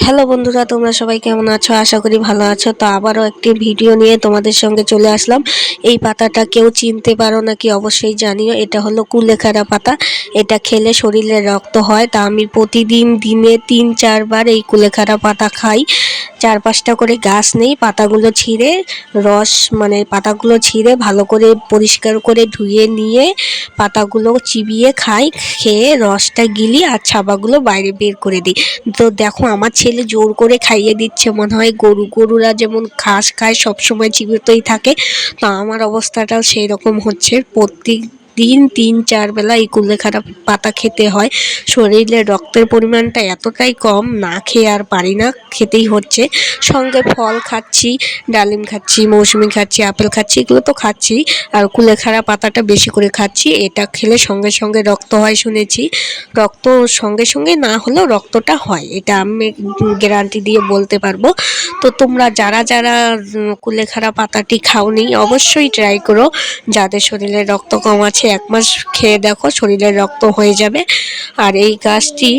Hello বন্ধুরা, তোমরা সবাই কেমন আছো? আশা করি ভালো আছো। তো আবারও একটি ভিডিও নিয়ে তোমাদের সঙ্গে চলে আসলাম। এই পাতাটা কেউ চিনতে পারো নাকি অবশ্যই জানিও। এটা হলো কুলেখাড়া পাতা। এটা খেলে শরীরে রক্ত হয়। তা আমি প্রতিদিন দিনে 3-4 বার এই কুলেখাড়া পাতা খাই। 4-5টা করে গাছ নেই, পাতাগুলো ছিঁড়ে পাতাগুলো ছিঁড়ে ভালো করে পরিষ্কার করে ধুয়ে নিয়ে পাতাগুলো চিবিয়ে খাই। খেয়ে রসটা গিলি আর ছাবাগুলো বাইরে বের করে দিই। তো দেখো, আমার ছেলে জোর করে খাইয়ে দিচ্ছে, মনে হয় গরুরা যেমন ঘাস খায় সবসময় চিবোতেই থাকে, তো আমার অবস্থাটাও সেই রকম হচ্ছে। প্রত্যেক দিন 3-4 বেলা এই কুলেখাড়া পাতা খেতে হয়। শরীরে রক্তের পরিমাণটা এতটাই কম, না খেয়ে আর পারি না, খেতেই হচ্ছে। সঙ্গে ফল খাচ্ছি, ডালিম খাচ্ছি, মৌসুমি খাচ্ছি, আপেল খাচ্ছি, এগুলো তো খাচ্ছি। আর কুলেখাড়া পাতাটা বেশি করে খাচ্ছি। এটা খেলে সঙ্গে সঙ্গে রক্ত হয় শুনেছি। রক্ত সঙ্গে সঙ্গে না হলেও রক্তটা হয়, এটা আমি গ্যারান্টি দিয়ে বলতে পারবো। তো তোমরা যারা যারা কুলেখাড়া পাতাটি খাওনি অবশ্যই ট্রাই করো। যাদের শরীরে রক্ত কম আছে 1 মাস খেয়ে দেখো, শরীরের রক্ত হয়ে যাবে। আর এই গাছটি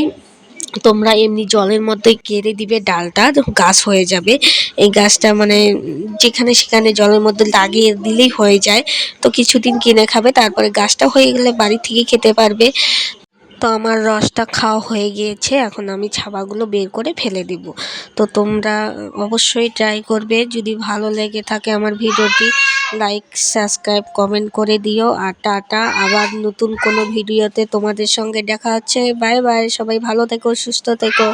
তোমরা এমনি জলের মধ্যে গেড়ে দিবে, ডালটা গাছ হয়ে যাবে। এই গাছটা যেখানে সেখানে জলের মধ্যে লাগিয়ে দিলেই হয়ে যায়। তো কিছুদিন কিনে খাবে, তারপরে গাছটা হয়ে গেলে বাড়ি থেকে খেতে পারবে। তো আমার রসটা খাওয়া হয়ে গিয়েছে, এখন আমি ছাবাগুলো বের করে ফেলে দিব। তো তোমরা অবশ্যই ট্রাই করবে। যদি ভালো লেগে থাকে আমার ভিডিওটি, লাইক, সাবস্ক্রাইব, কমেন্ট করে দিও। আর টাটা, আবার নতুন কোনো ভিডিওতে তোমাদের সঙ্গে দেখা হচ্ছে। বাই বাই, সবাই ভালো থেকো, সুস্থ থেকো।